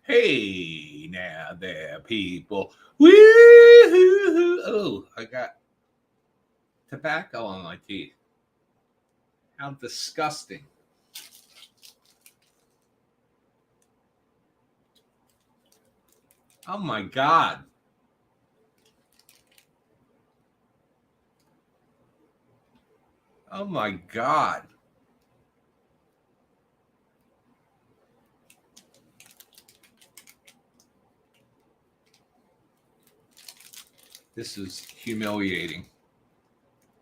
Hey, now there, people. Oh, I got tobacco on my teeth. How disgusting. Oh my God. Oh my God. This is humiliating.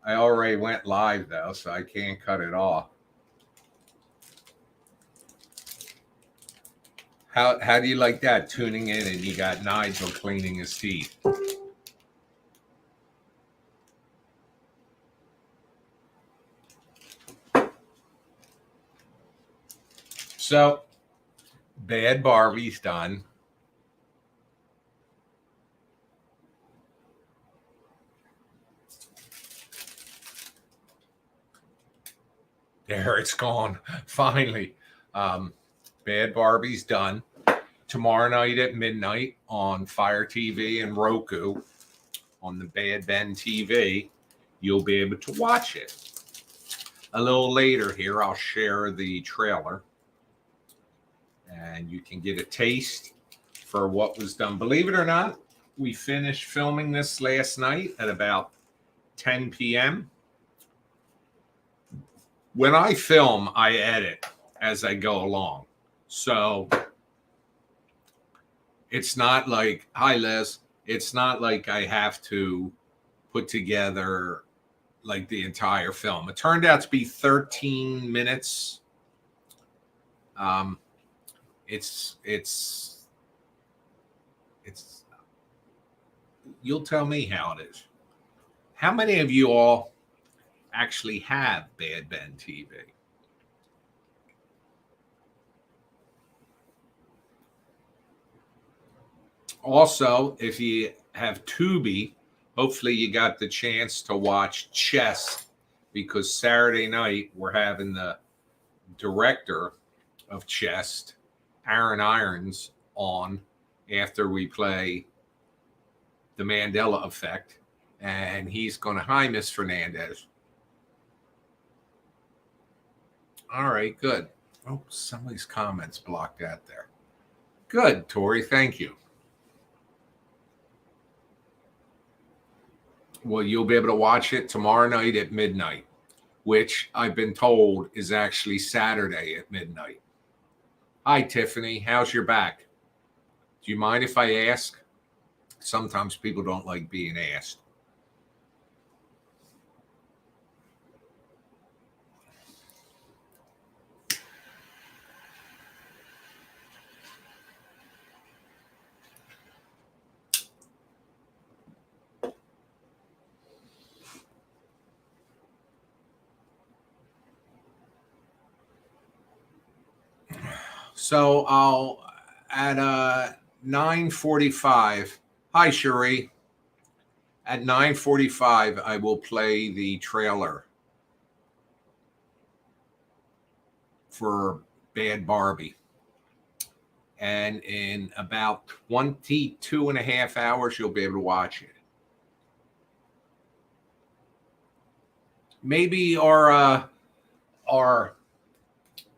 I already went live though, so I can't cut it off. How do you like that? Tuning in and you got Nigel cleaning his teeth. So, Bad Barbie's done. There it's gone. Finally. Bad Barbie's done. Tomorrow night at midnight on Fire TV and Roku on the Bad Ben TV, you'll be able to watch it. A little later here, I'll share the trailer and you can get a taste for what was done. Believe it or not, we finished filming this last night at about 10 p.m. When I film, I edit as I go along. So it's not like, hi, Les, it's not like I have to put together like the entire film. It turned out to be 13 minutes. It's you'll tell me how it is. How many of you all actually have Bad Ben TV? Also, if you have Tubi, hopefully you got the chance to watch Chess, because Saturday night we're having the director of Chess, Aaron Irons, on after we play The Mandela Effect, and he's going to, hi, Miss Fernandez. All right, good. Oh, somebody's comments blocked out there. Good, Tori, thank you. Well, you'll be able to watch it tomorrow night at midnight, which I've been told is actually Saturday at midnight. Hi, Tiffany. How's your back? Do you mind if I ask? Sometimes people don't like being asked. So I'll at 9:45. Hi, Cherie. At 9:45, I will play the trailer for Bad Barbie. And in about 22 and a half hours, you'll be able to watch it. Maybe our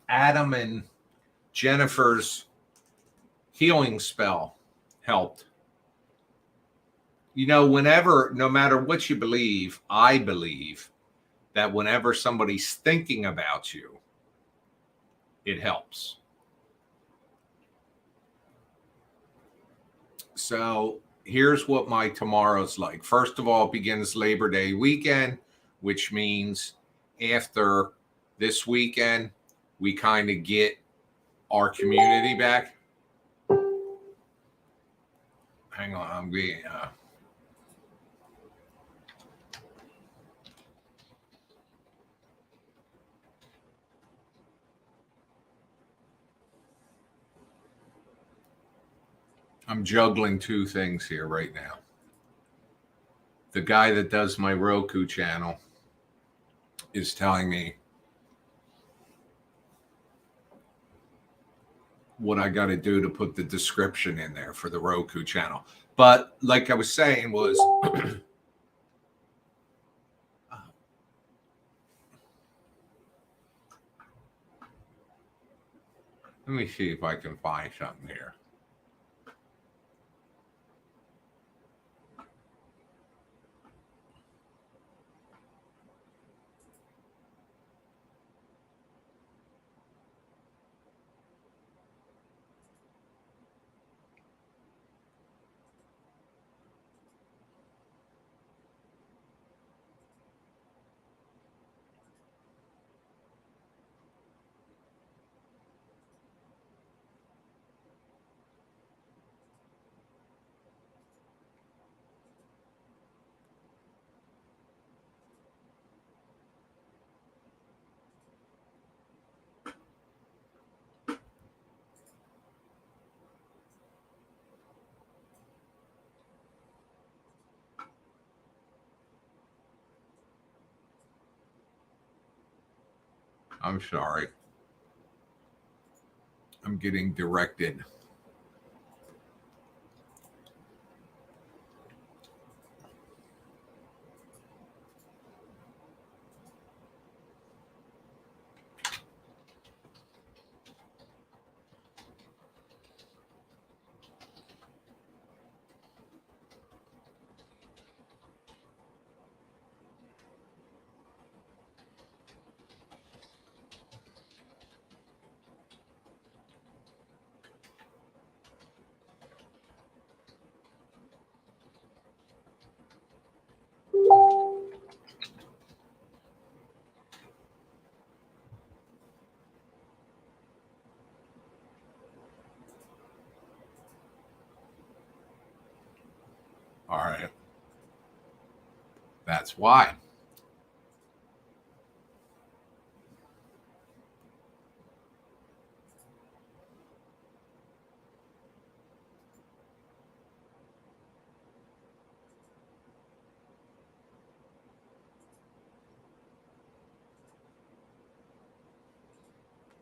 Adam and Jennifer's healing spell helped. You know, whenever, no matter what you believe, I believe that whenever somebody's thinking about you, it helps. So here's what my tomorrow's like. First of all, it begins Labor Day weekend, which means after this weekend, we kind of get our community back. Hang on, I'm being I'm juggling two things here right now. the guy that does my Roku channel is telling me what I got to do to put the description in there for the Roku channel. But like I was saying was, let me see if I can find something here. I'm sorry. I'm getting directed. All right. That's why.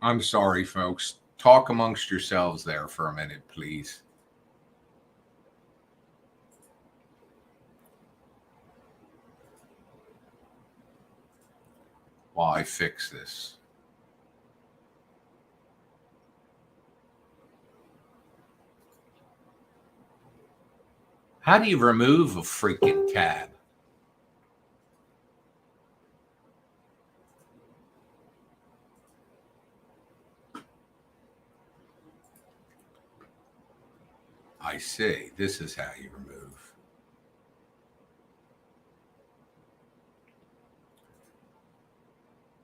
I'm sorry, folks. Talk amongst yourselves there for a minute, please. While I fix this. How do you remove a freaking tab? I see. This is how you remove.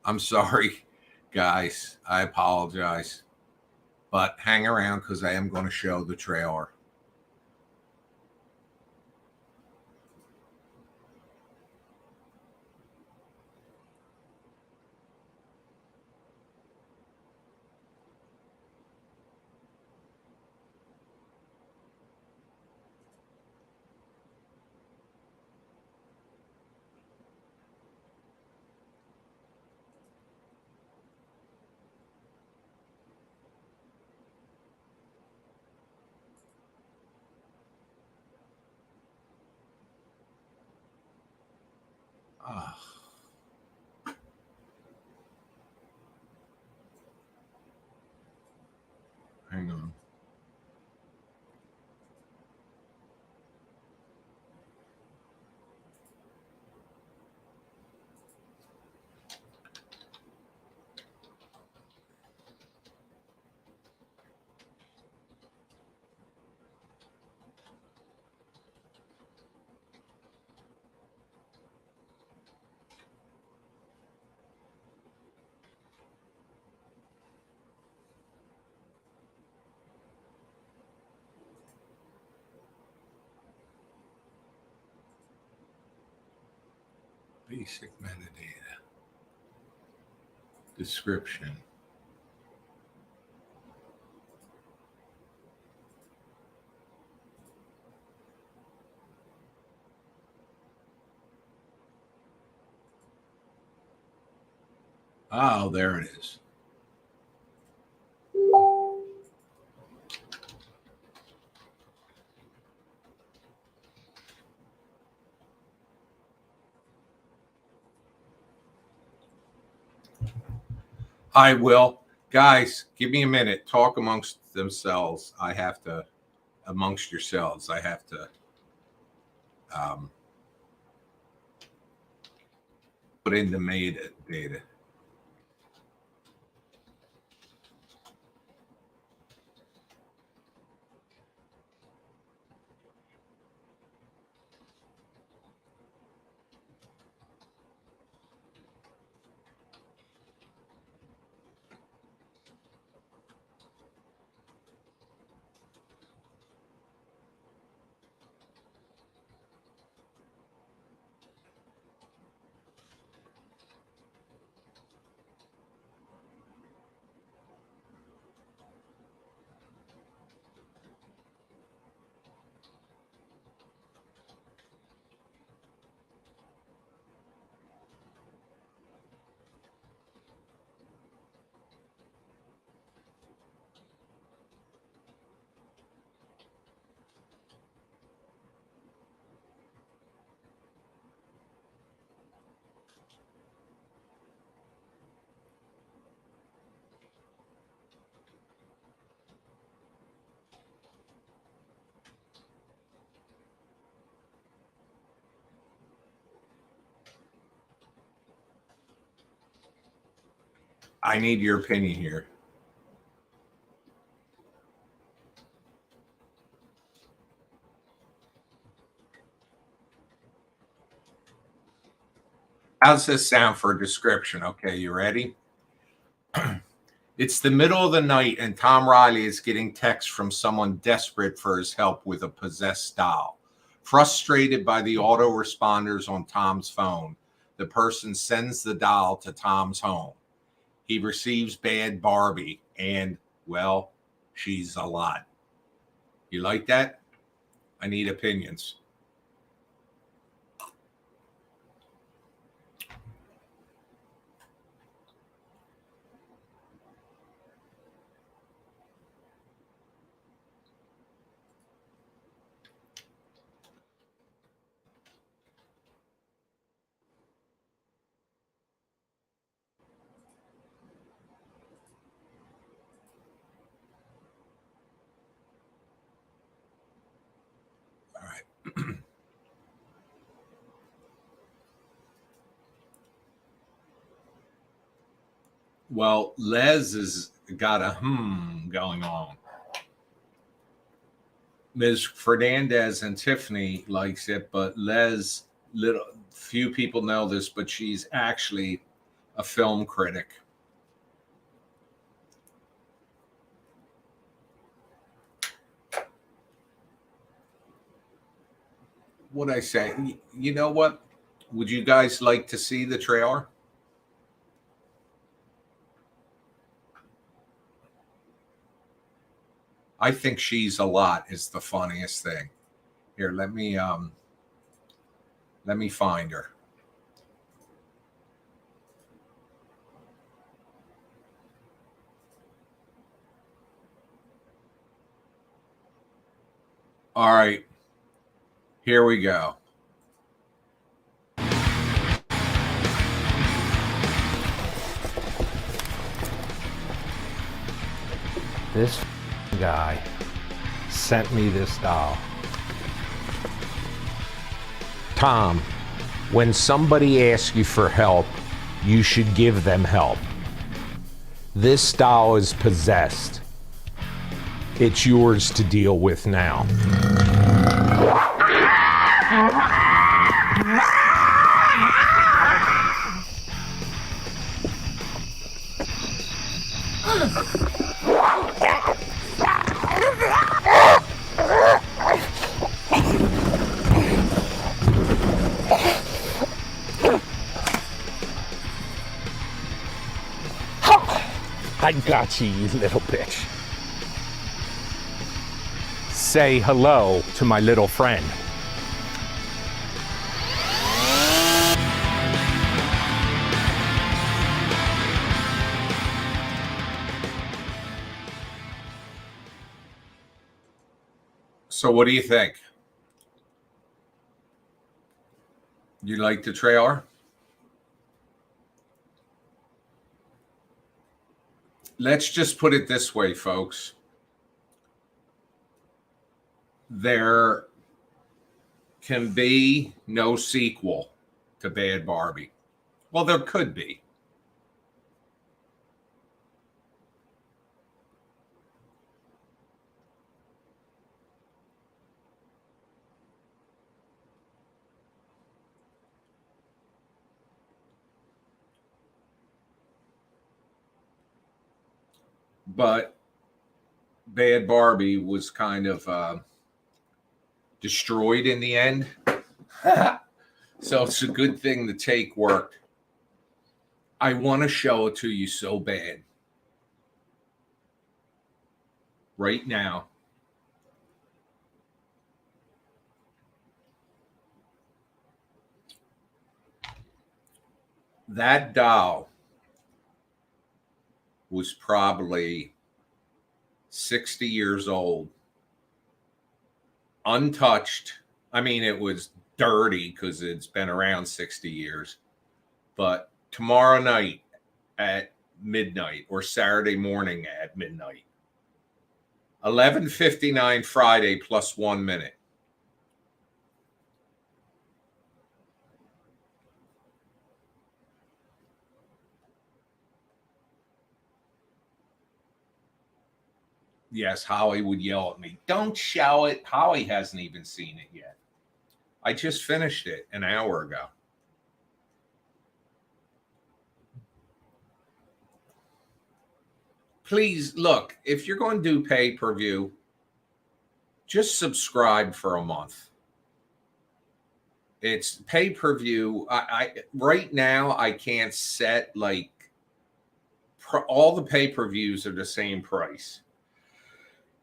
I'm sorry, guys. I apologize. But hang around because I am going to show the trailer. Ah. Hang on. Basic metadata. Description. Oh, there it is. I will. Guys, give me a minute. Talk amongst themselves. I have to, amongst yourselves, I have to um, put in the meta data. I need your opinion here. How's this sound for a description? Okay, you ready? It's the middle of the night, and Tom Riley is getting texts from someone desperate for his help with a possessed doll. Frustrated by the autoresponders on Tom's phone, the person sends the doll to Tom's home. He receives Bad Barbie, and, well, she's a lot. You like that? I need opinions. All right. Well, Les has got a going on. Ms. Fernandez and Tiffany likes it, but Les, little few people know this, but she's actually a film critic. What I say? You know what? Would you guys like to see the trailer? I think she's a lot is the funniest thing. Here, let me find her. All right. Here we go. This guy sent me this doll. Tom, when somebody asks you for help, you should give them help. This doll is possessed. It's yours to deal with now. I got you, you little bitch. Say hello to my little friend. So what do you think? You like the trailer? Let's just put it this way, folks. There can be no sequel to Bad Barbie. Well, there could be. But Bad Barbie was kind of destroyed in the end. So it's a good thing the take worked. I want to show it to you so bad. Right now. That doll was probably 60 years old, untouched. I mean, it was dirty because it's been around 60 years. But tomorrow night at midnight or Saturday morning at midnight, 11:59 Friday plus 1 minute. Yes, Holly would yell at me, "Don't show it." Holly hasn't even seen it yet. I just finished it an hour ago. Please look, if you're going to do pay-per-view, just subscribe for a month. It's pay-per-view. I right now I can't set like all the pay-per-views are the same price.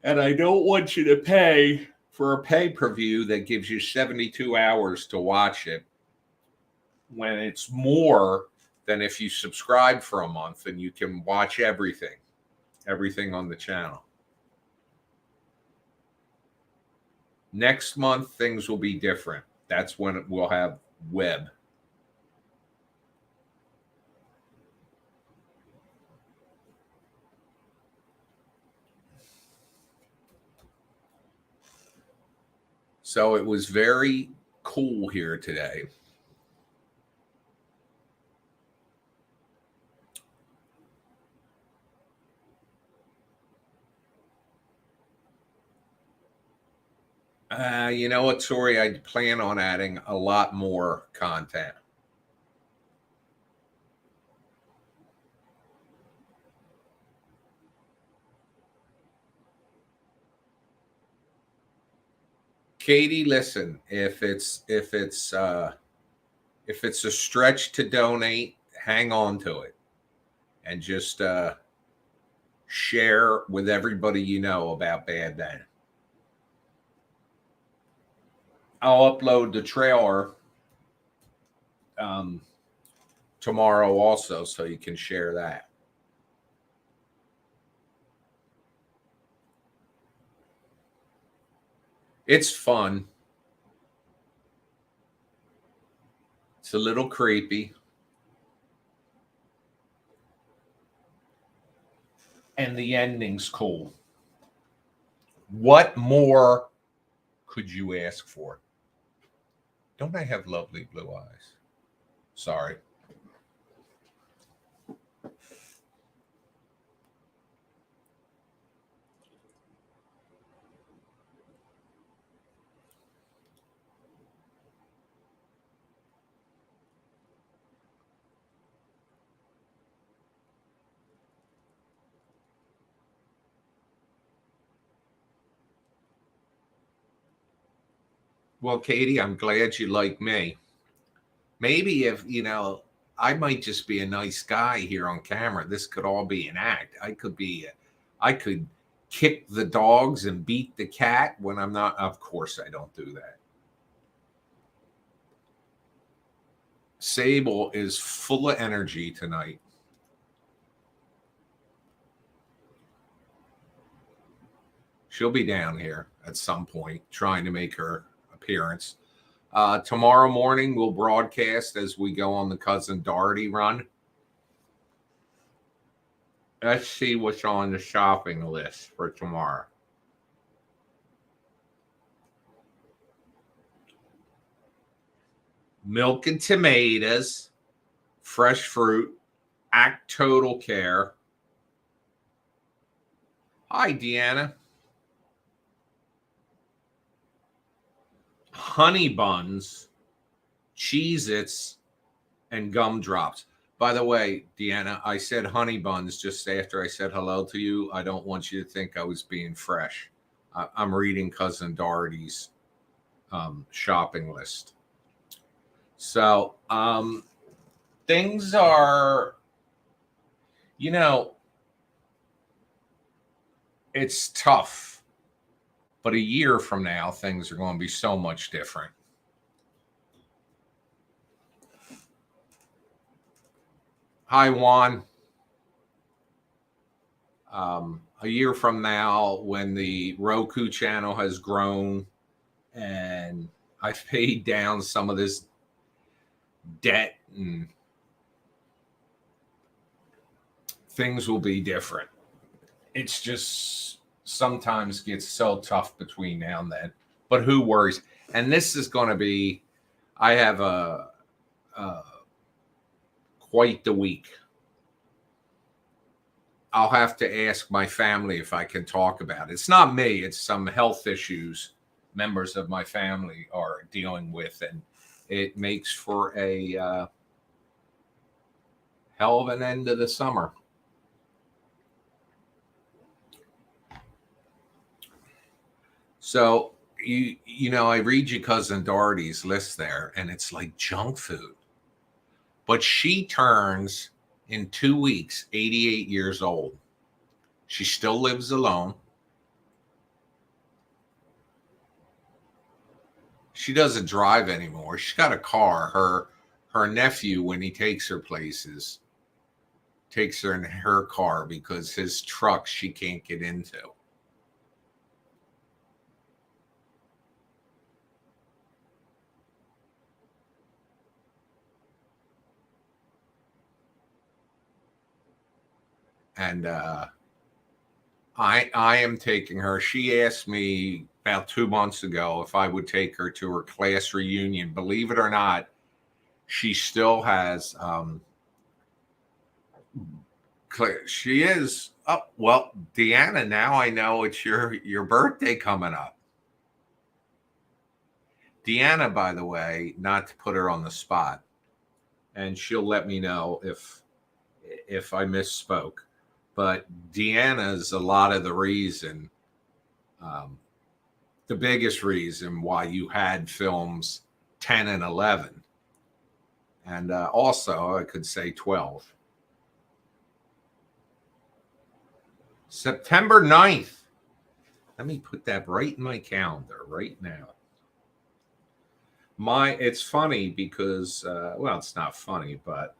And I don't want you to pay for a pay-per-view that gives you 72 hours to watch it when it's more than if you subscribe for a month and you can watch everything on the channel. Next month, things will be different. That's when we'll have web. So it was very cool here today. You know what, Tori? I plan on adding a lot more content. Katie, listen, if it's a stretch to donate, hang on to it and just share with everybody you know about Bad Barbie. I'll upload the trailer tomorrow also, so you can share that. It's fun. It's a little creepy. And the ending's cool. What more could you ask for? Don't I have lovely blue eyes? Sorry. Well, Katie, I'm glad you like me. Maybe if, I might just be a nice guy here on camera. This could all be an act. I could kick the dogs and beat the cat when I'm not. Of course, I don't do that. Sable is full of energy tonight. She'll be down here. at some point, trying to make her appearance. Tomorrow morning, we'll broadcast as we go on the Cousin Doherty run. Let's see what's on the shopping list for tomorrow. Milk and tomatoes, fresh fruit, Act Total Care. Hi, Deanna. Honey buns, Cheez-Its, and gumdrops. By the way, Deanna, I said honey buns just after I said hello to you. I don't want you to think I was being fresh. I'm reading Cousin Doherty's shopping list. So things are, it's tough. But a year from now, things are going to be so much different. Hi, Juan. A year from now, when the Roku channel has grown and I've paid down some of this debt, and things will be different. It's just sometimes gets so tough between now and then. But who worries? And this is going to be, I have quite the week. I'll have to ask my family if I can talk about it. It's not me. It's some health issues members of my family are dealing with. And it makes for a hell of an end of the summer. So, I read your Cousin Doherty's list there, and it's like junk food. But she turns in 2 weeks 88 years old. She still lives alone. She doesn't drive anymore. She's got a car. Her nephew, when he takes her places, takes her in her car because his truck she can't get into. And I am taking her. She asked me about 2 months ago if I would take her to her class reunion. Believe it or not, she still has. She is. Oh, well, Deanna, now I know it's your birthday coming up. Deanna, by the way, not to put her on the spot, and she'll let me know if I misspoke. But Deanna's a lot of the reason, the biggest reason why you had films 10 and 11. And also, I could say 12. September 9th. Let me put that right in my calendar right now. It's funny because, well, it's not funny, but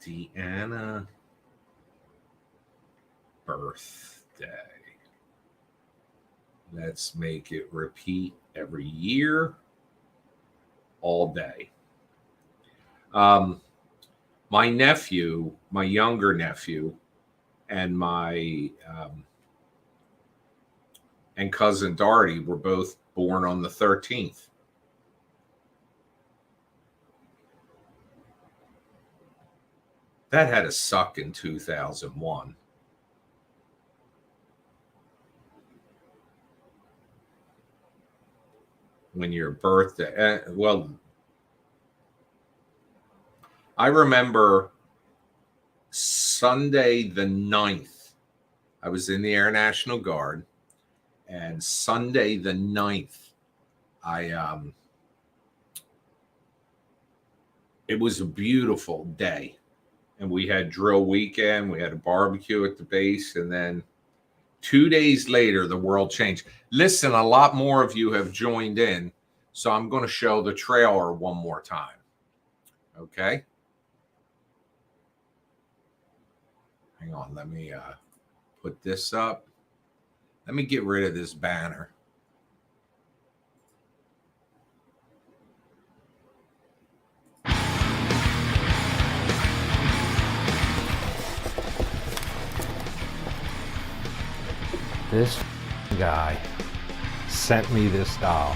Deanna birthday. Let's make it repeat every year, all day. My nephew, my younger nephew, and my and Cousin Doherty were both born on the 13th. That had to suck in 2001. When your birthday, well, I remember Sunday the 9th, I was in the Air National Guard, and Sunday the 9th, it was a beautiful day. And we had drill weekend. We had a barbecue at the base. And then 2 days later, the world changed. Listen, a lot more of you have joined in. So I'm going to show the trailer one more time. Okay. Hang on, let me put this up. Let me get rid of this banner. This guy sent me this doll.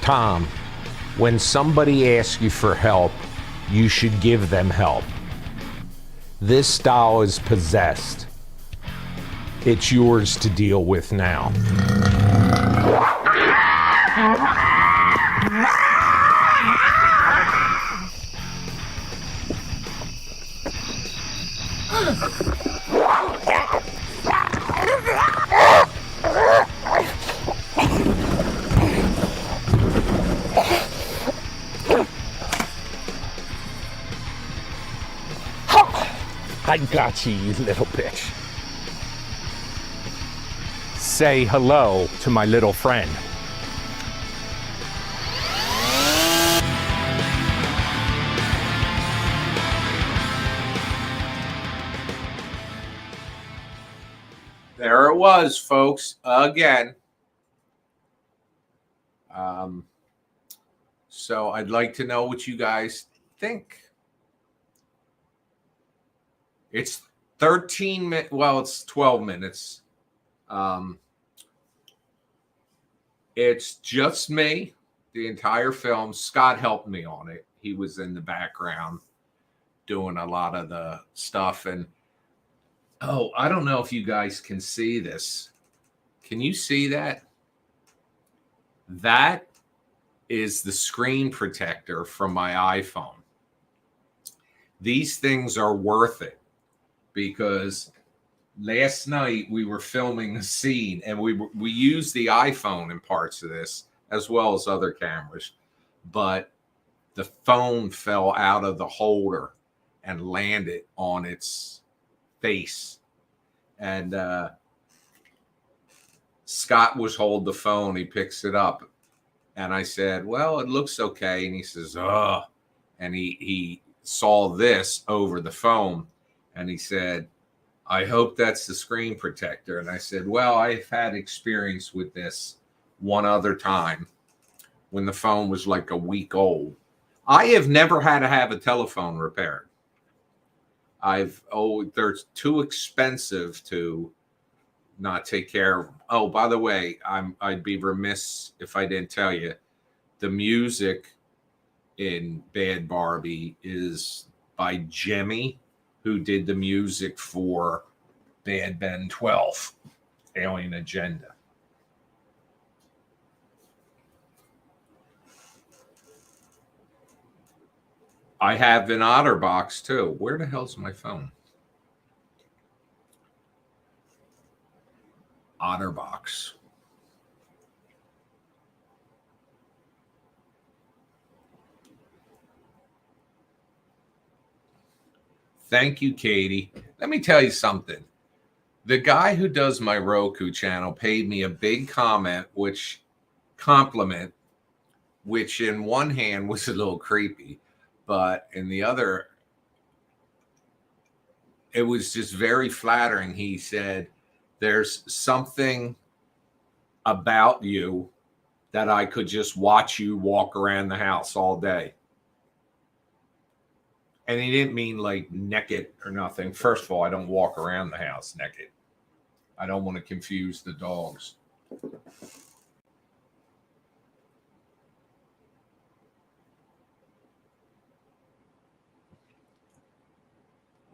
Tom, when somebody asks you for help, you should give them help. This doll is possessed. It's yours to deal with now. I got you, you little bitch. Say hello to my little friend. There it was, folks, again. So I'd like to know what you guys think. It's 13 minutes. Well, it's 12 minutes. It's just me, the entire film. Scott helped me on it. He was in the background doing a lot of the stuff. And oh, I don't know if you guys can see this. Can you see that? That is the screen protector from my iPhone. These things are worth it because last night we were filming a scene and we used the iPhone in parts of this as well as other cameras, but the phone fell out of the holder and landed on its face. And Scott was holding the phone. He picks it up. And I said, well, it looks okay. And he says, oh. And he saw this over the phone. And he said, I hope that's the screen protector. And I said, well, I've had experience with this one other time when the phone was like a week old. I have never had to have a telephone repaired. They're too expensive to not take care of them. Oh, by the way, I'd be remiss if I didn't tell you, the music in Bad Barbie is by Jimmy, who did the music for Bad Ben 12, Alien Agenda. I have an OtterBox too. Where the hell's my phone? OtterBox. Thank you, Katie. Let me tell you something. The guy who does my Roku channel paid me a big compliment, which in one hand was a little creepy, but in the other, it was just very flattering. He said, there's something about you that I could just watch you walk around the house all day. And he didn't mean like naked or nothing. First of all, I don't walk around the house naked. I don't want to confuse the dogs.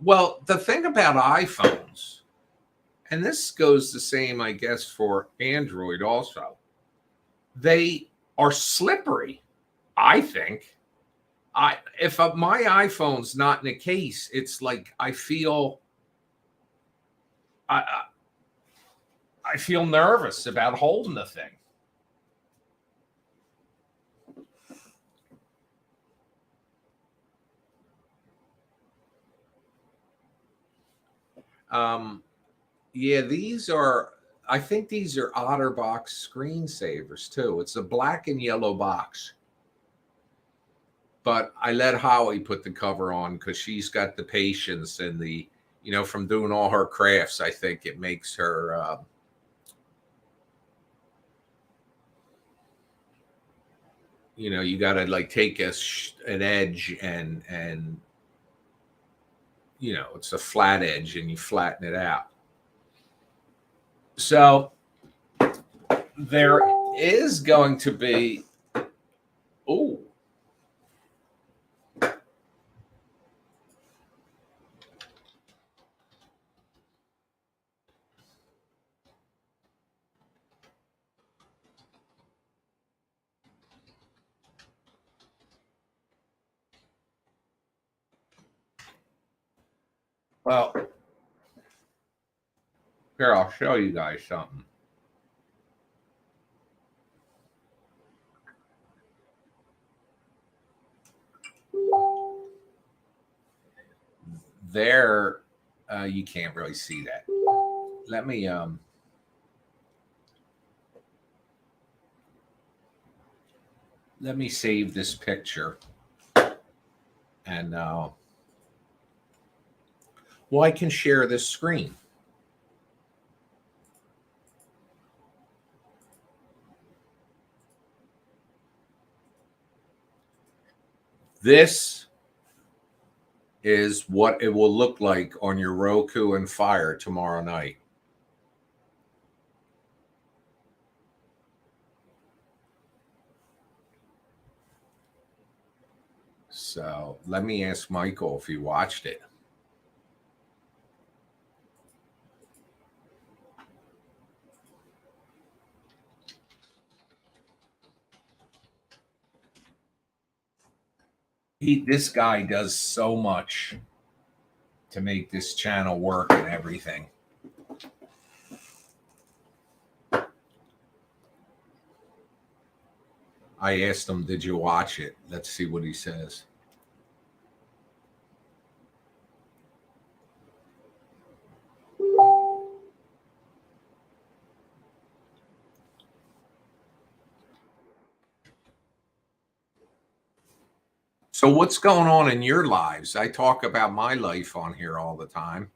Well, the thing about iPhones, and this goes the same, I guess, for Android also, they are slippery, I think. If my iPhone's not in a case, it's like I feel nervous about holding the thing. Yeah, I think these are OtterBox screensavers too. It's a black and yellow box. But I let Holly put the cover on because she's got the patience and the, from doing all her crafts. I think it makes her, you got to like take an edge and it's a flat edge and you flatten it out. So there is going to be, oh, well, here, I'll show you guys something. There, you can't really see that. Let me save this picture, and well, I can share this screen. This is what it will look like on your Roku and Fire tomorrow night. So let me ask Michael if he watched it. This guy does so much to make this channel work and everything. I asked him, did you watch it? Let's see what he says. So what's going on in your lives? I talk about my life on here all the time.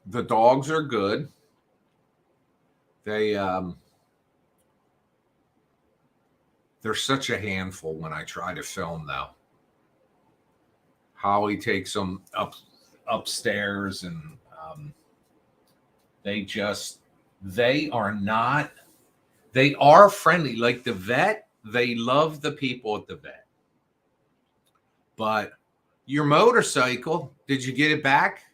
The dogs are good. They're such a handful when I try to film, though. Holly takes them upstairs, and they are friendly. Like the vet, they love the people at the vet. But your motorcycle, did you get it back?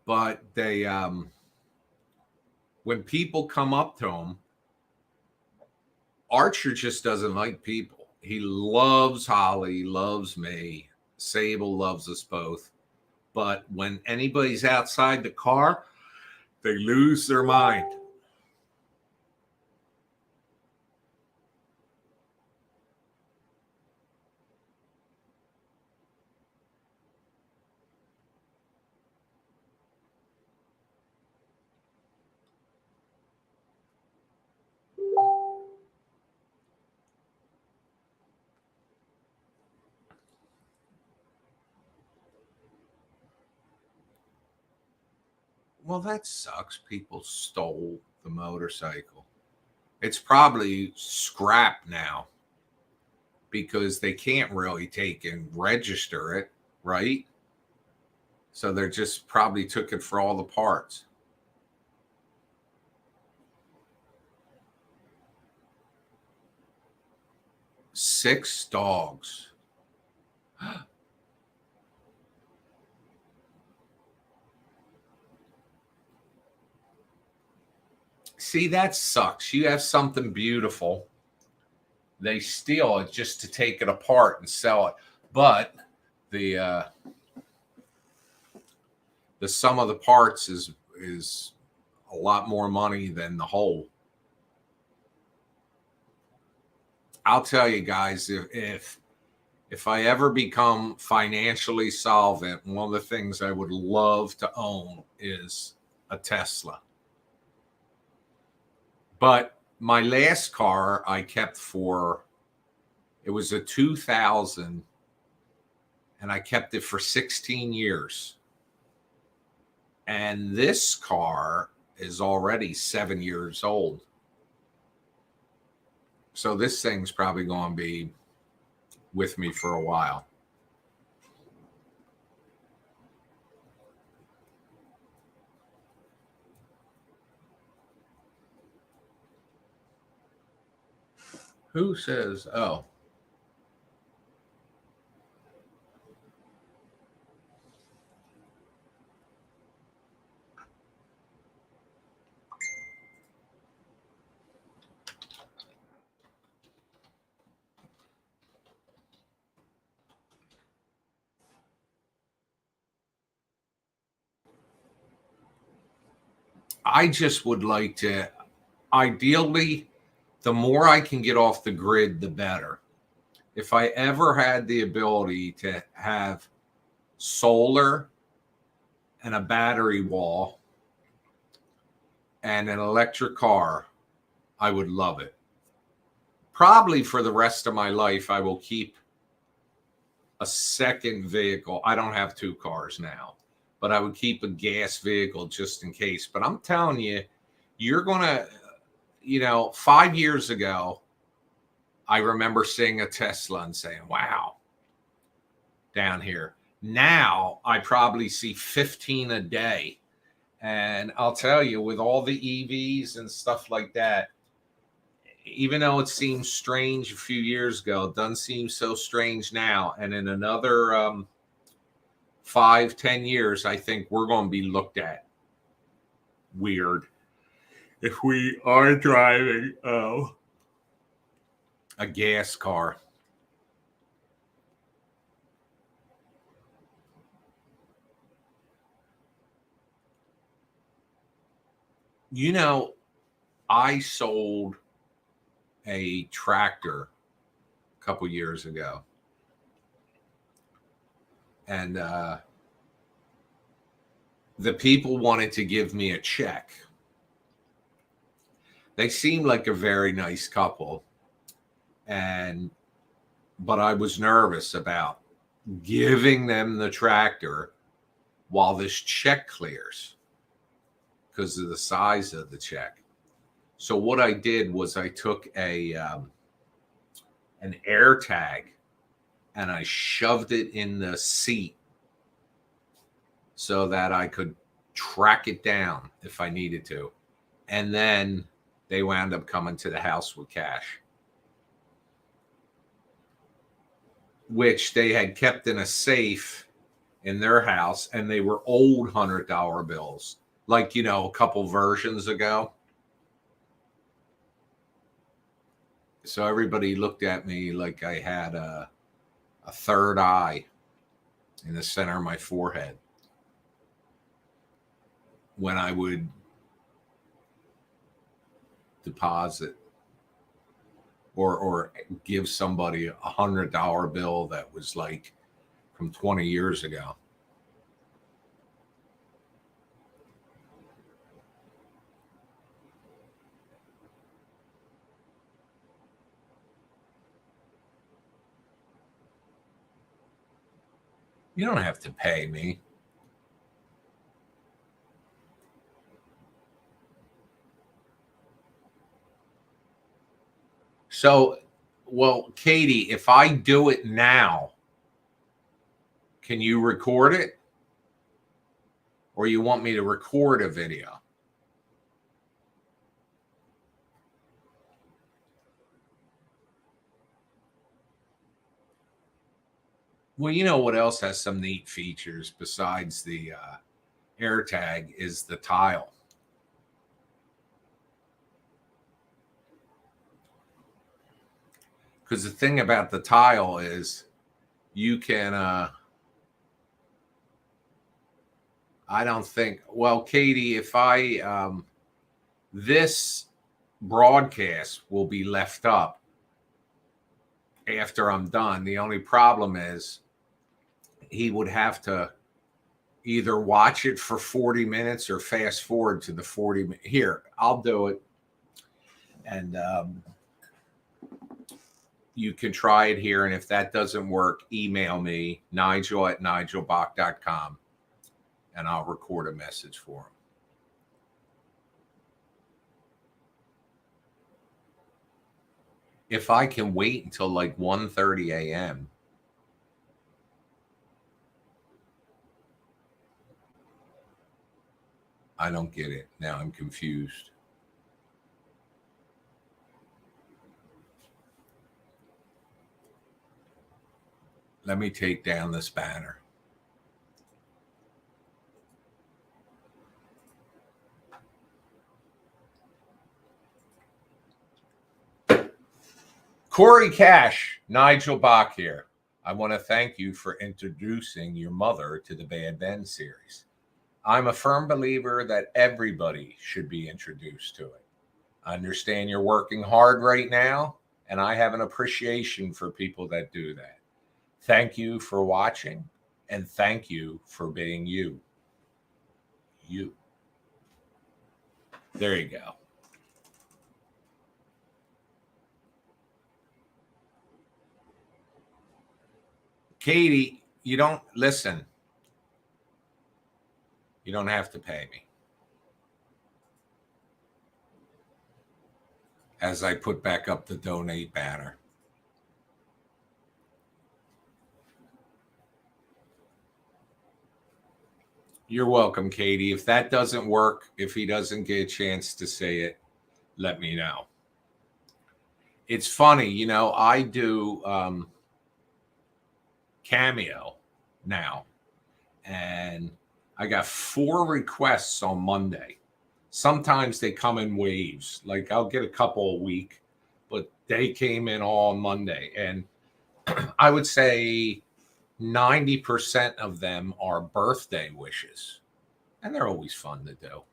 But they, when people come up to him, Archer just doesn't like people. He loves Holly, loves me. Sable loves us both. But when anybody's outside the car, they lose their mind. Well, that sucks. People stole the motorcycle. It's probably scrap now because they can't really take and register it, right? So they're just probably took it for all the parts. Six dogs. See, that sucks. You have something beautiful. They steal it just to take it apart and sell it. But the sum of the parts is a lot more money than the whole. I'll tell you guys, if I ever become financially solvent, one of the things I would love to own is a Tesla. But my last car I kept it was a 2000, and I kept it for 16 years. And this car is already 7 years old. So this thing's probably going to be with me for a while. Who says, oh, I just would like to, ideally, the more I can get off the grid, the better. If I ever had the ability to have solar and a battery wall and an electric car, I would love it. Probably for the rest of my life, I will keep a second vehicle. I don't have two cars now, but I would keep a gas vehicle just in case. But I'm telling you, you're going to, 5 years ago, I remember seeing a Tesla and saying, wow, down here. Now I probably see 15 a day. And I'll tell you, with all the EVs and stuff like that, even though it seemed strange a few years ago, it doesn't seem so strange now. And in another 5-10 years, I think we're going to be looked at weird if we are driving a gas car. I sold a tractor a couple years ago, and the people wanted to give me a check. They seemed like a very nice couple, but I was nervous about giving them the tractor while this check clears because of the size of the check. So what I did was I took an air tag and I shoved it in the seat so that I could track it down if I needed to. And then they wound up coming to the house with cash, which they had kept in a safe in their house. And they were old $100 bills, like, a couple versions ago. So everybody looked at me like I had a third eye in the center of my forehead when I would deposit or give somebody a $100 bill that was like from 20 years ago. You don't have to pay me. So, well, Katie, if I do it now, can you record it? Or you want me to record a video? Well, you know what else has some neat features besides the AirTag is the tile. Because the thing about the tile is you can, I don't think, well, Katie, if this broadcast will be left up after I'm done. The only problem is he would have to either watch it for 40 minutes or fast forward to the 40 minutes. Here, I'll do it. And you can try it here. And if that doesn't work, email me, nigel@nigelbach.com, and I'll record a message for him. If I can wait until like 1:30 a.m., I don't get it. Now I'm confused. Let me take down this banner. Corey Cash, Nigel Bach here. I want to thank you for introducing your mother to the Bad Ben series. I'm a firm believer that everybody should be introduced to it. I understand you're working hard right now, and I have an appreciation for people that do that. Thank you for watching, and thank you for being you. You. There you go. Katie, you don't listen. You don't have to pay me. As I put back up the donate banner. You're welcome, Katie. If that doesn't work, if he doesn't get a chance to say it, let me know. It's funny, you know, I do Cameo now, and I got 4 requests on Monday. Sometimes they come in waves. Like I'll get a couple a week, but they came in all on Monday. And I would say 90% of them are birthday wishes. And they're always fun to do.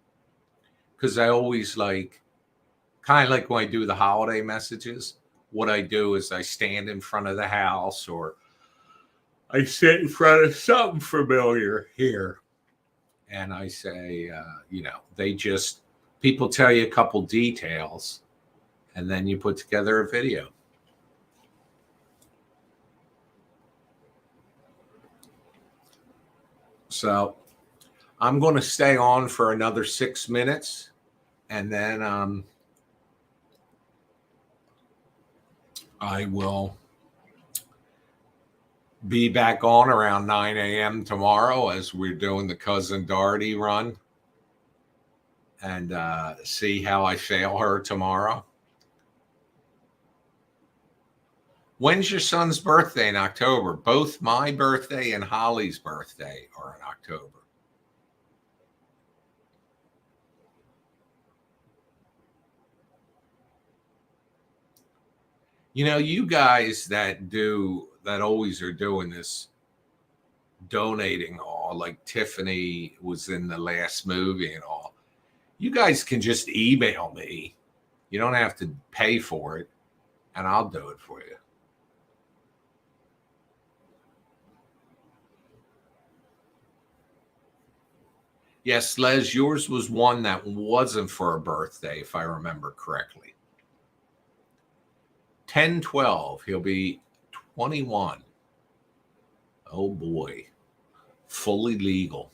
Because I always like, kind of like when I do the holiday messages, what I do is I stand in front of the house or I sit in front of something familiar here. And I say, you know, people tell you a couple details and then you put together a video. So I'm going to stay on for another 6 minutes and then I will be back on around 9 a.m. tomorrow as we're doing the Cousin Doherty run and see how I fail her tomorrow. When's your son's birthday in October? Both my birthday and Holly's birthday are in October. You know, you guys that always are doing this, donating all, like Tiffany was in the last movie and all, you guys can just email me. You don't have to pay for it, and I'll do it for you. Yes, Les, yours was one that wasn't for a birthday, if I remember correctly. 10/12, he'll be 21. Oh boy, fully legal.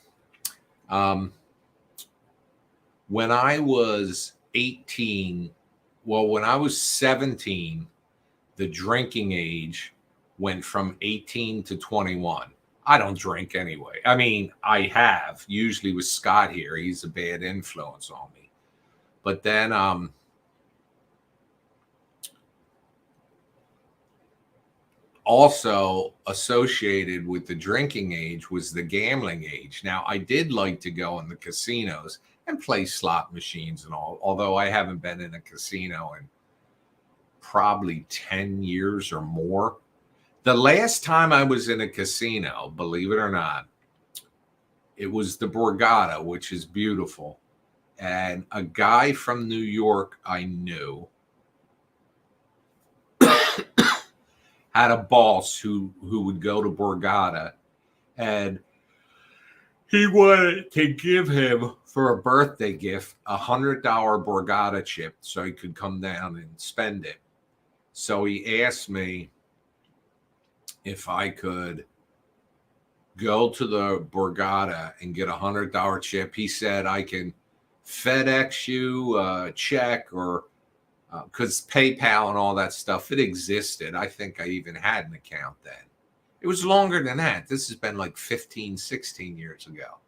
When I was 18, well, when I was 17, the drinking age went from 18 to 21. I don't drink anyway. I mean, I have, usually with Scott here. He's a bad influence on me. But then also associated with the drinking age was the gambling age. Now, I did like to go in the casinos and play slot machines and all, although I haven't been in a casino in probably 10 years or more. The last time I was in a casino, believe it or not, it was the Borgata, which is beautiful. And a guy from New York I knew had a boss who would go to Borgata, and he wanted to give him for a birthday gift $100 Borgata chip so he could come down and spend it. So he asked me if I could go to the Borgata and get $100 chip. He said I can FedEx you a check, or because PayPal and all that stuff, it existed. I think I even had an account then. It was longer than that. This has been like 15, 16 years ago.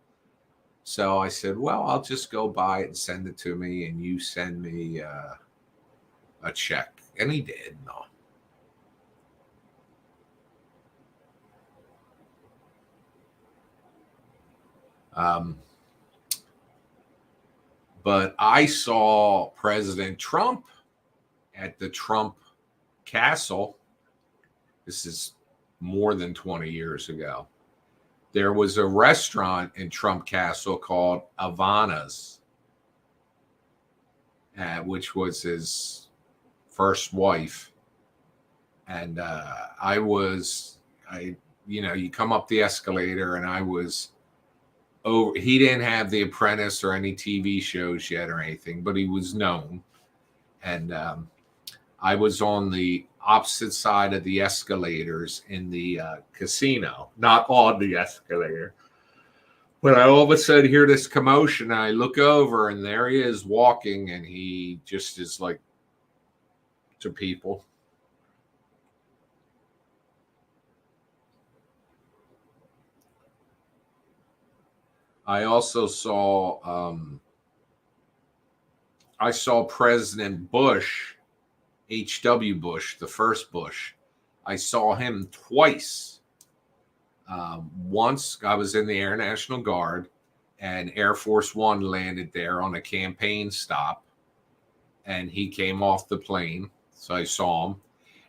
So I said, well, I'll just go buy it and send it to me, and you send me a check. And he did. No. But I saw President Trump at the Trump Castle. This is more than 20 years ago. There was a restaurant in Trump Castle called Ivana's, which was his first wife. And you come up the escalator, and I was over. He didn't have The Apprentice or any TV shows yet or anything, but he was known. And I was on the opposite side of the escalators in the casino, not on the escalator. But I all of a sudden hear this commotion, and I look over, and there he is walking, and he just is like to people. I also saw President Bush, H.W. Bush, the first Bush. I saw him twice. Once I was in the Air National Guard, and Air Force One landed there on a campaign stop, and he came off the plane, so I saw him.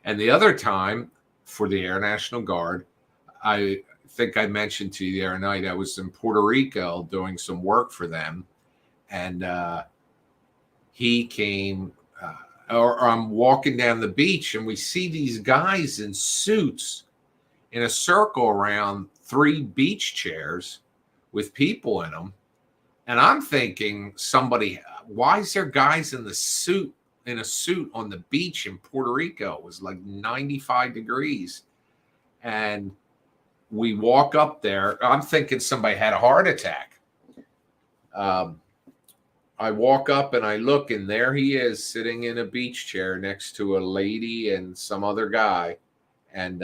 And the other time for the Air National Guard, I think I mentioned to you the other night, I was in Puerto Rico doing some work for them, and he came, or I'm walking down the beach, and we see these guys in suits in a circle around 3 beach chairs with people in them. And I'm thinking, why is there guys in a suit on the beach in Puerto Rico? It was like 95 degrees. And we walk up there. I'm thinking somebody had a heart attack. I walk up and I look, and there he is sitting in a beach chair next to a lady and some other guy. And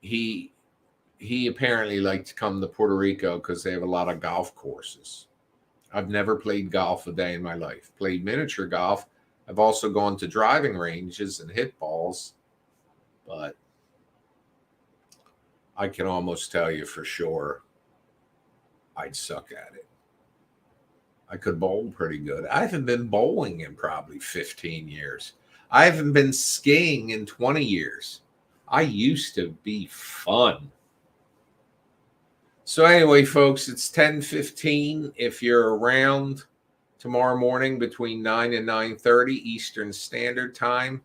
he apparently liked to come to Puerto Rico because they have a lot of golf courses. I've never played golf a day in my life. Played miniature golf. I've also gone to driving ranges and hit balls, but I can almost tell you for sure I'd suck at it. I could bowl pretty good. I haven't been bowling in probably 15 years. I haven't been skiing in 20 years. I used to be fun. So anyway, folks, it's 10:15. If you're around tomorrow morning between 9 and 9:30 Eastern Standard Time,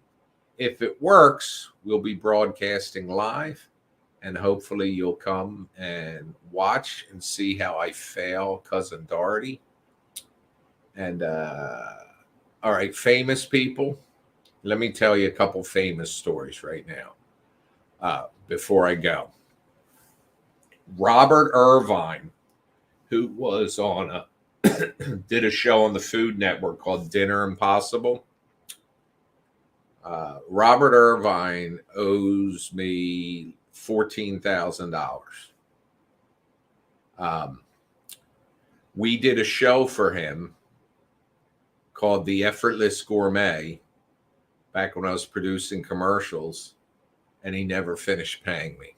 if it works, we'll be broadcasting live, and hopefully you'll come and watch and see how I fail Cousin Doherty. And all right, famous people. Let me tell you a couple famous stories right now before I go. Robert Irvine, who was on did a show on the Food Network called Dinner Impossible. Robert Irvine owes me $14,000. We did a show for him called The Effortless Gourmet back when I was producing commercials, and he never finished paying me.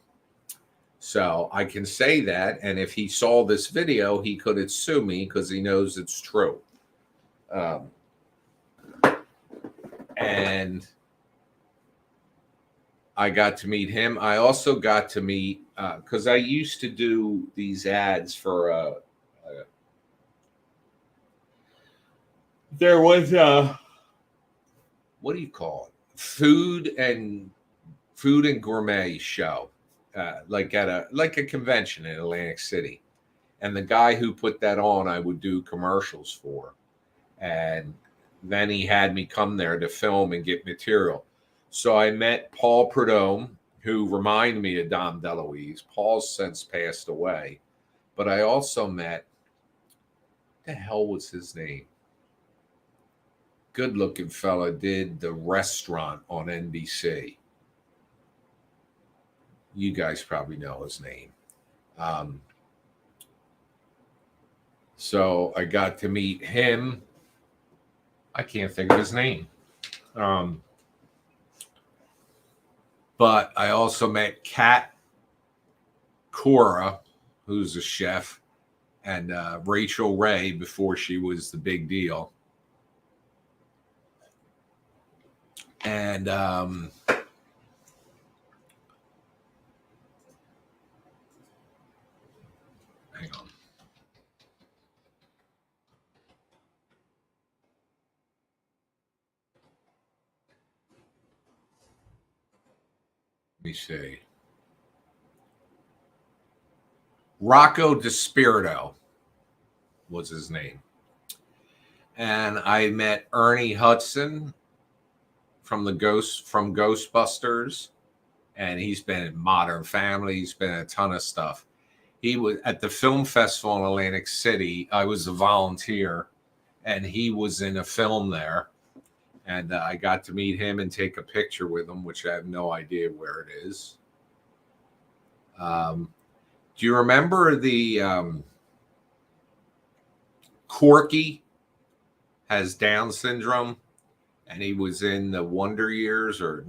So I can say that, and if he saw this video, he could sue me because he knows it's true. And I got to meet him. I also got to meet, because I used to do these ads for there was what do you call it? food and gourmet show, like at a convention in Atlantic City. And the guy who put that on, I would do commercials for. And then he had me come there to film and get material. So I met Paul Prudhomme, who reminded me of Dom DeLuise. Paul's since passed away. But I also met, what the hell was his name? Good looking fella, did the restaurant on NBC. You guys probably know his name. So I got to meet him. I can't think of his name. But I also met Kat Cora, who's a chef, and Rachel Ray before she was the big deal. And hang on. Let me see. Rocco DiSpirito was his name. And I met Ernie Hudson from Ghostbusters, and he's been in Modern Family. He's been in a ton of stuff. He was at the film festival in Atlantic City. I was a volunteer, and he was in a film there. And I got to meet him and take a picture with him, which I have no idea where it is. Do you remember the Corky has Down syndrome, and he was in the Wonder Years or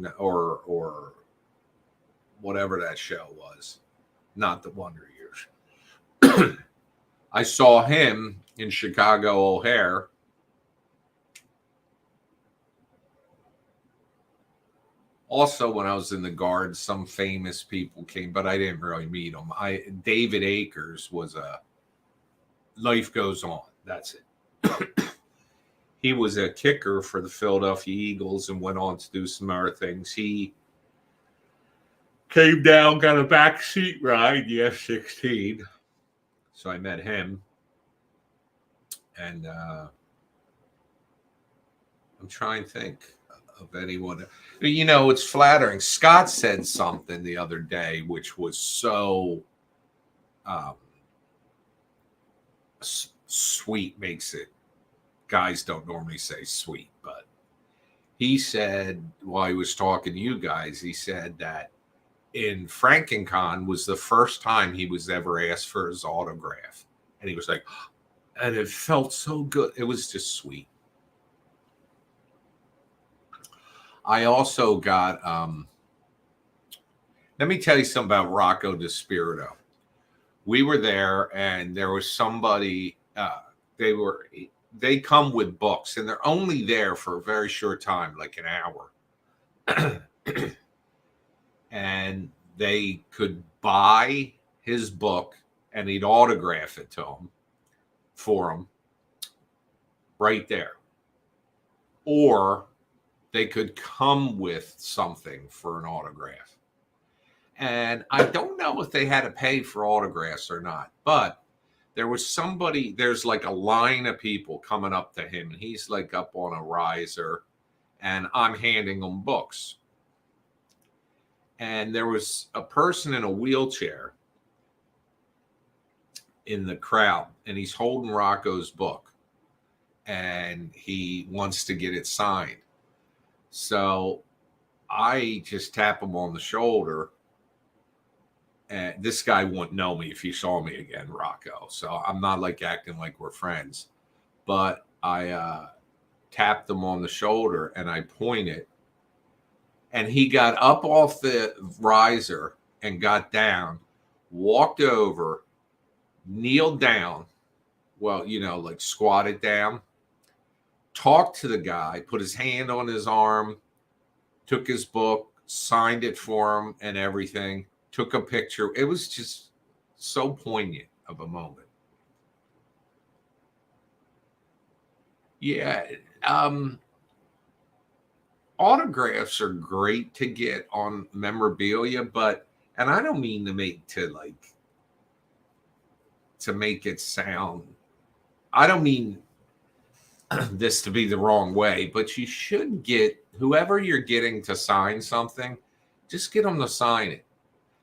whatever that show was, not the Wonder Years. I saw him in Chicago O'Hare. Also, when I was in the Guard, some famous people came, but I didn't really meet them. David Akers was a Life Goes On. That's it. He was a kicker for the Philadelphia Eagles and went on to do some other things. He came down, got a back seat ride, the F-16. So I met him. And I'm trying to think of anyone. You know, it's flattering. Scott said something the other day which was so sweet. Makes it, guys don't normally say sweet, but he said, while he was talking to you guys, he said that in FrankenCon was the first time he was ever asked for his autograph. And he was like, and it felt so good. It was just sweet. I also got, let me tell you something about Rocco DiSpirito. We were there, and there was somebody, they come with books, and they're only there for a very short time, like an hour. And they could buy his book, and he'd autograph it to them, for them, right there. Or they could come with something for an autograph. And I don't know if they had to pay for autographs or not, but there was somebody, there's like a line of people coming up to him, and he's like up on a riser, and I'm handing them books. And there was a person in a wheelchair in the crowd, and he's holding Rocco's book, and he wants to get it signed. So I just tap him on the shoulder. And this guy wouldn't know me if he saw me again, Rocco. So I'm not like acting like we're friends. But I tapped him on the shoulder and I pointed. And he got up off the riser and got down, walked over, kneeled down. Well, you know, like squatted down. Talked to the guy, put his hand on his arm, took his book, signed it for him and everything, took a picture. It was just so poignant of a moment. Yeah. autographs are great to get on memorabilia, but and I don't mean to make it sound. I don't mean this to be the wrong way, but you should get whoever you're getting to sign something, just get them to sign it.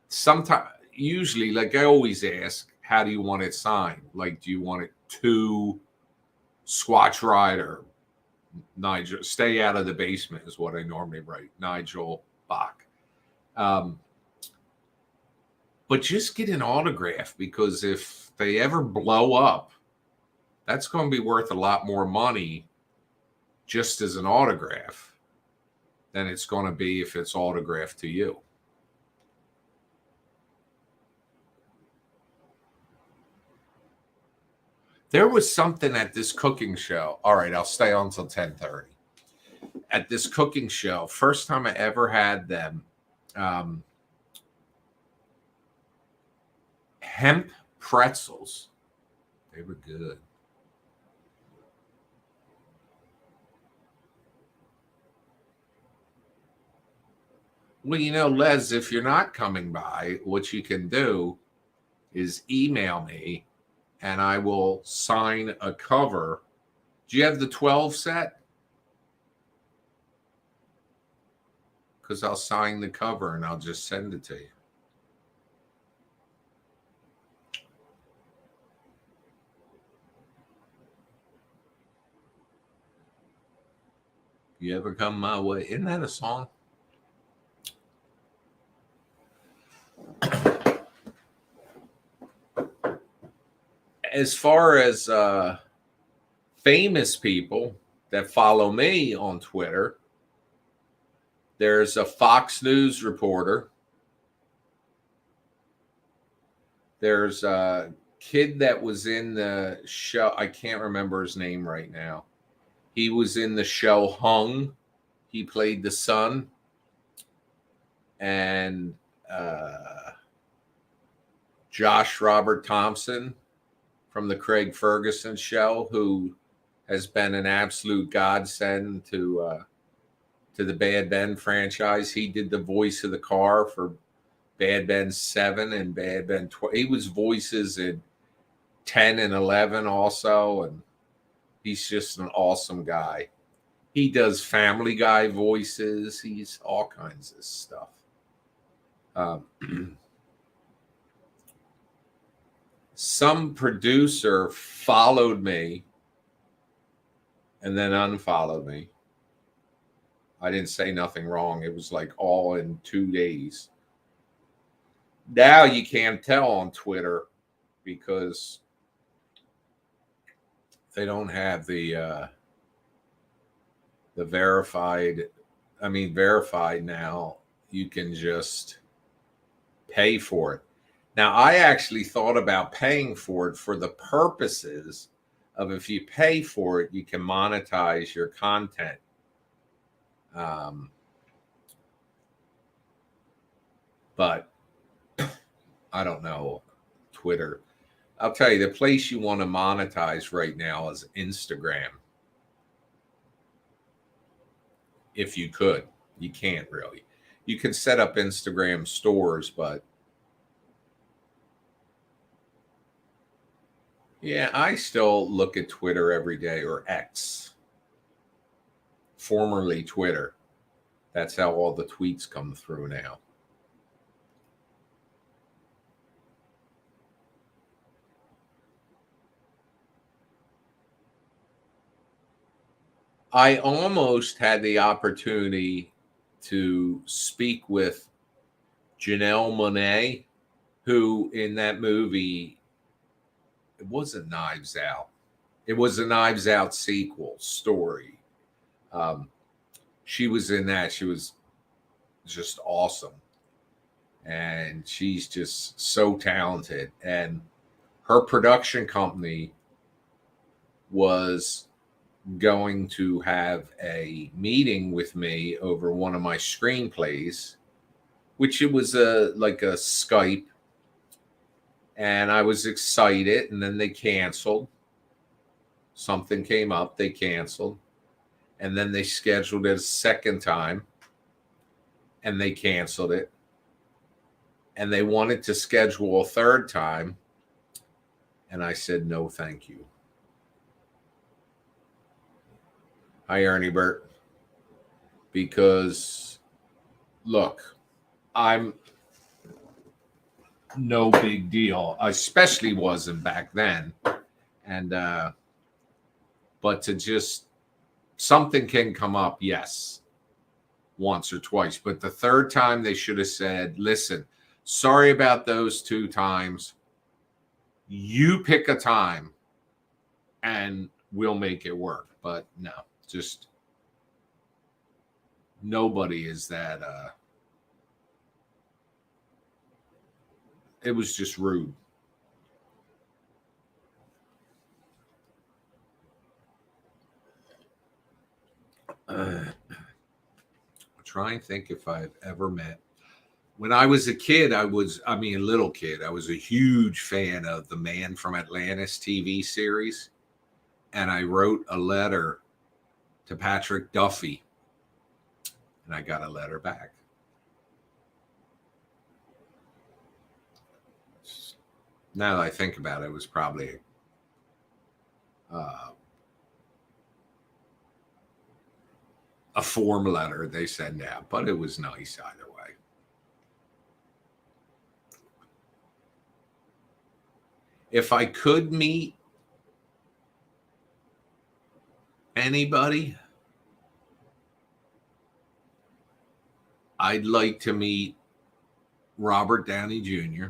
Sometimes, usually, like I always ask, how do you want it signed? Like, do you want it to Squatch Rider, Nigel, stay out of the basement is what I normally write, Nigel Bach. But just get an autograph, because if they ever blow up, that's going to be worth a lot more money just as an autograph than it's going to be if it's autographed to you. There was something at this cooking show. All right, I'll stay on till 10:30. At this cooking show, first time I ever had them, hemp pretzels. They were good. Well, Les, if you're not coming by, what you can do is email me and I will sign a cover. Do you have the 12 set? Because I'll sign the cover and I'll just send it to you. You ever come my way? Isn't that a song? As far as famous people that follow me on Twitter, there's a Fox News reporter. There's a kid that was in the show. I can't remember his name right now. He was in the show Hung. He played the son. And Josh Robert Thompson from the Craig Ferguson show, who has been an absolute godsend to the Bad Ben franchise. He did the voice of the car for Bad Ben 7 and Bad Ben 12. He was voices in 10 and 11 also, and he's just an awesome guy. He does Family Guy voices. He's all kinds of stuff. Some producer followed me and then unfollowed me. I didn't say nothing wrong. It was like all in 2 days. Now you can't tell on Twitter because they don't have the verified. I mean, verified now. You can just pay for it. Now, I actually thought about paying for it for the purposes of, if you pay for it, you can monetize your content. But I don't know, Twitter. I'll tell you, the place you want to monetize right now is Instagram. If you could. You can't really. You can set up Instagram stores, but yeah, I still look at Twitter every day, or X, formerly Twitter. That's how all the tweets come through now. I almost had the opportunity to speak with Janelle Monáe, who in that movie, it wasn't Knives Out. It was a Knives Out sequel story. She was in that. She was just awesome. And she's just so talented. And her production company was going to have a meeting with me over one of my screenplays, which it was like a Skype. And I was excited, and then they canceled. Something came up, they canceled. And then they scheduled it a second time and they canceled it. And they wanted to schedule a third time. And I said, no, thank you. Hi, Ernie Bert. Because, look, I'm no big deal. I especially wasn't back then. And, but to just, something can come up, yes, once or twice. But the third time they should have said, listen, sorry about those 2 times. You pick a time and we'll make it work. But no, just nobody is that. It was just rude. Try and think if I've ever met. When I was a kid, a little kid, I was a huge fan of the Man from Atlantis TV series. And I wrote a letter to Patrick Duffy. And I got a letter back. Now that I think about it, it was probably a form letter they send out, but it was nice either way. If I could meet anybody, I'd like to meet Robert Downey Jr.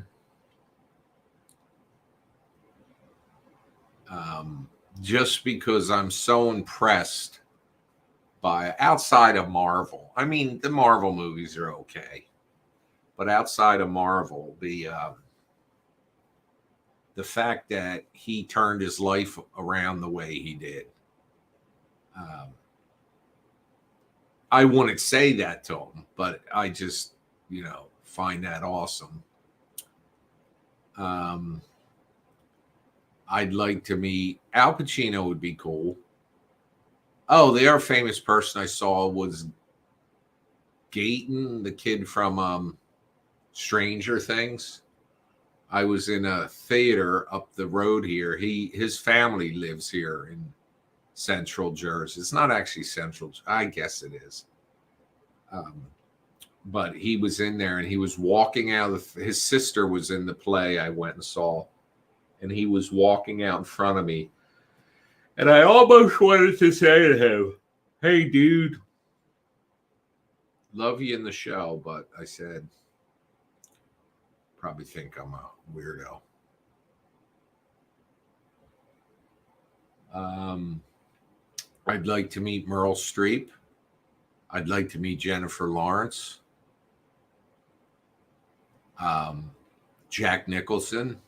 Just because I'm so impressed by, outside of Marvel. I mean, the Marvel movies are okay, but outside of Marvel, the fact that he turned his life around the way he did. I wouldn't say that to him, but I just, find that awesome. I'd like to meet Al Pacino. Would be cool. Oh, the other famous person I saw was Gayton, the kid from Stranger Things. I was in a theater up the road here. His family lives here in Central Jersey. It's not actually Central. I guess it is. But he was in there and he was walking out. His sister was in the play I went and saw. And he was walking out in front of me. And I almost wanted to say to him, hey, dude, love you in the show. But I said, probably think I'm a weirdo. I'd like to meet Meryl Streep. I'd like to meet Jennifer Lawrence. Jack Nicholson.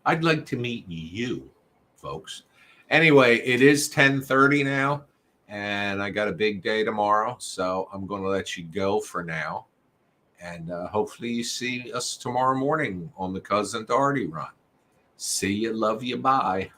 I'd like to meet you, folks. Anyway, it is 10:30 now, and I got a big day tomorrow, so I'm going to let you go for now. And hopefully you see us tomorrow morning on the Cousin Darty Run. See you, love you, bye.